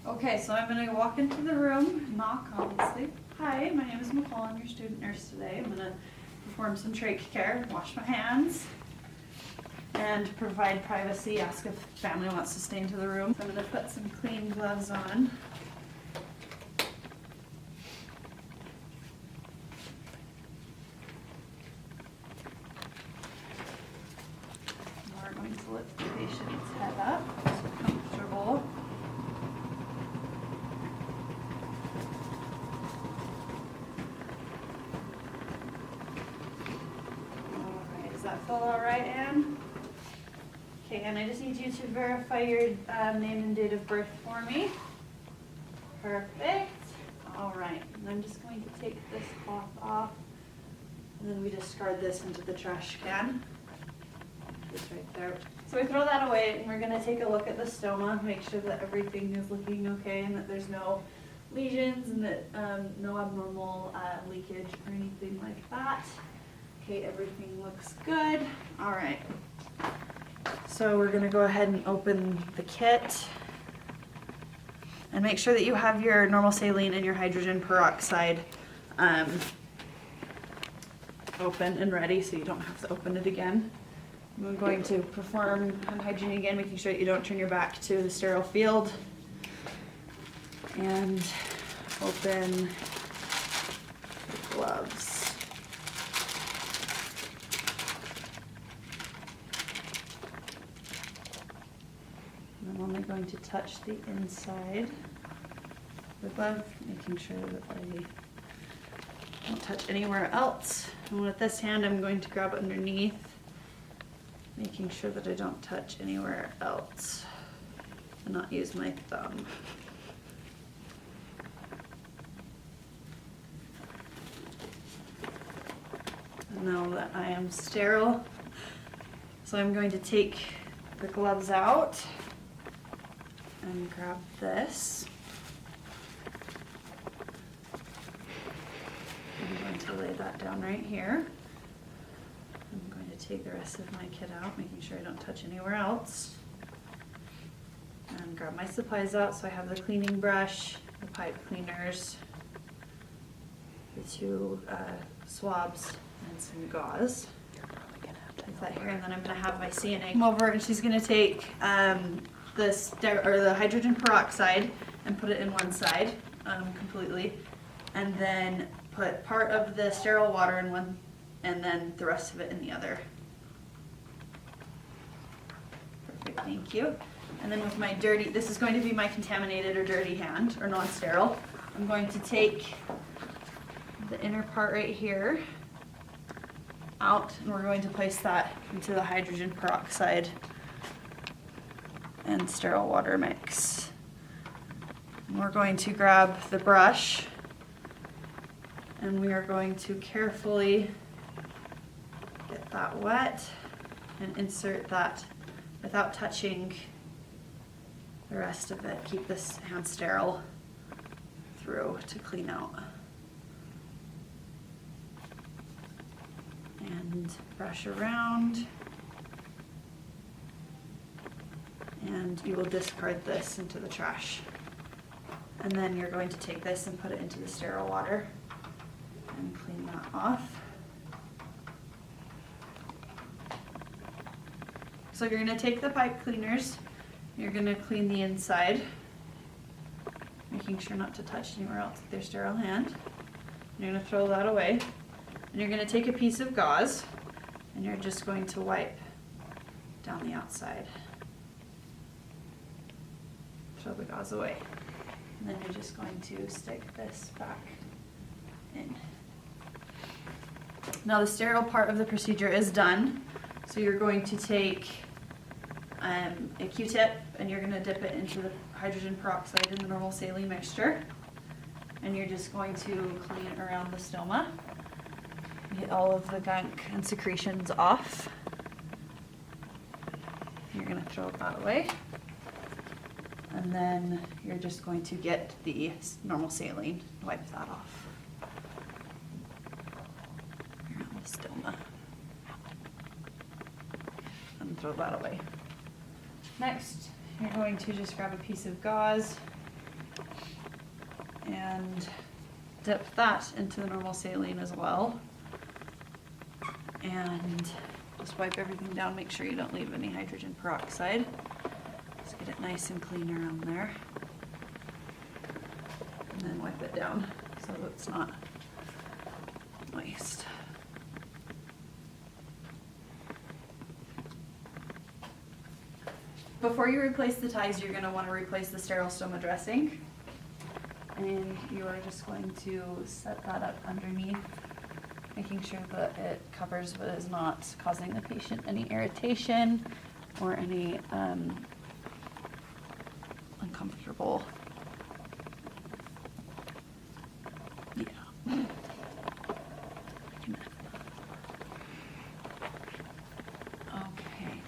Okay, so I'm gonna walk into the room, knock obviously. Hi, my name is Mccall, I'm your student nurse today. I'm gonna perform some trach care, wash my hands, and provide privacy, ask if family wants to stay into the room. So I'm gonna put some clean gloves on. We're going to lift the patient's head up, so comfortable. Alright, does that feel alright, Anne? Okay, and I just need you to verify your name and date of birth for me. Perfect. Alright, and I'm just going to take this cloth off, and then we discard this into the trash can. It's right there. So we throw that away, and we're going to take a look at the stoma, make sure that everything is looking okay, and that there's no lesions, and that no abnormal leakage or anything like that. Okay, everything looks good. Alright. So we're going to go ahead and open the kit. And make sure that you have your normal saline and your hydrogen peroxide open and ready so you don't have to open it again. I'm going to perform hand hygiene again, making sure that you don't turn your back to the sterile field. And open the gloves. I'm only going to touch the inside of the glove, making sure that I don't touch anywhere else. And with this hand, I'm going to grab underneath, making sure that I don't touch anywhere else and not use my thumb. And now that I am sterile, so I'm going to take the gloves out and grab this. I'm going to lay that down right here. I'm going to take the rest of my kit out, making sure I don't touch anywhere else. And grab my supplies out, so I have the cleaning brush, the pipe cleaners, the two swabs, and some gauze. Take that here, and then I'm going to have my CNA come over, and she's going to take the hydrogen peroxide and put it in one side completely, and then put part of the sterile water in one, and then the rest of it in the other. Perfect, thank you. And then with my dirty, this is going to be my contaminated or dirty hand, or non-sterile. I'm going to take the inner part right here out, and we're going to place that into the hydrogen peroxide and sterile water mix. And we're going to grab the brush, and we are going to carefully get that wet and insert that without touching the rest of it. Keep this hand sterile through to clean out. And brush around. And you will discard this into the trash. And then you're going to take this and put it into the sterile water and clean that off. So you're going to take the pipe cleaners, you're going to clean the inside, making sure not to touch anywhere else with your sterile hand. You're going to throw that away. And you're going to take a piece of gauze, and you're just going to wipe down the outside. Throw the gauze away. And then you're just going to stick this back in. Now the sterile part of the procedure is done. So you're going to take a Q-tip, and you're going to dip it into the hydrogen peroxide in the normal saline mixture. And you're just going to clean around the stoma. Get all of the gunk and secretions off. You're going to throw that away. And then you're just going to get the normal saline, wipe that off around the stoma, and throw that away. Next, you're going to just grab a piece of gauze, And dip that into the normal saline as well. And just wipe everything down, make sure you don't leave any hydrogen peroxide. Just get it nice and clean around there. And then wipe it down so that it's not moist. Before you replace the ties, you're going to want to replace the sterile stoma dressing. And you are just going to set that up underneath, making sure that it covers but is not causing the patient any irritation or any uncomfortable. Yeah. Okay,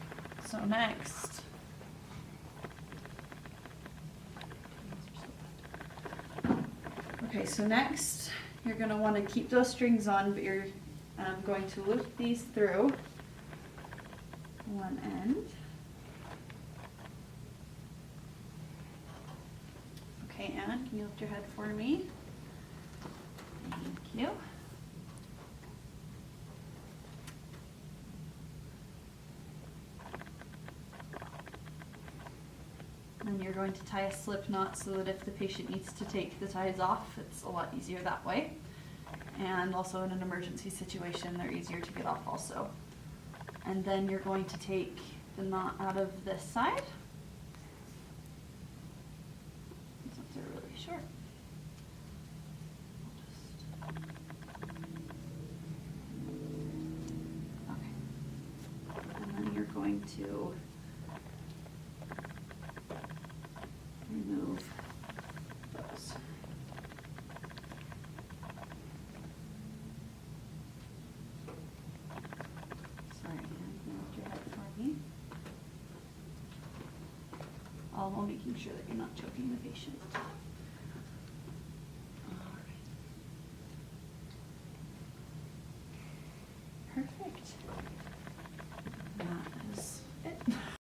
so next. Okay, so next you're going to want to keep those strings on, but you're going to loop these through one end. Okay, Anne, can you lift your head for me? Thank you. And you're going to tie a slip knot so that if the patient needs to take the ties off, it's a lot easier that way. And also in an emergency situation, they're easier to get off also. And then you're going to take the knot out of this side. These ones are really short. Okay. And then you're going to remove those. Sorry, Anne, can you lift your head for me? All while making sure that you're not choking the patient.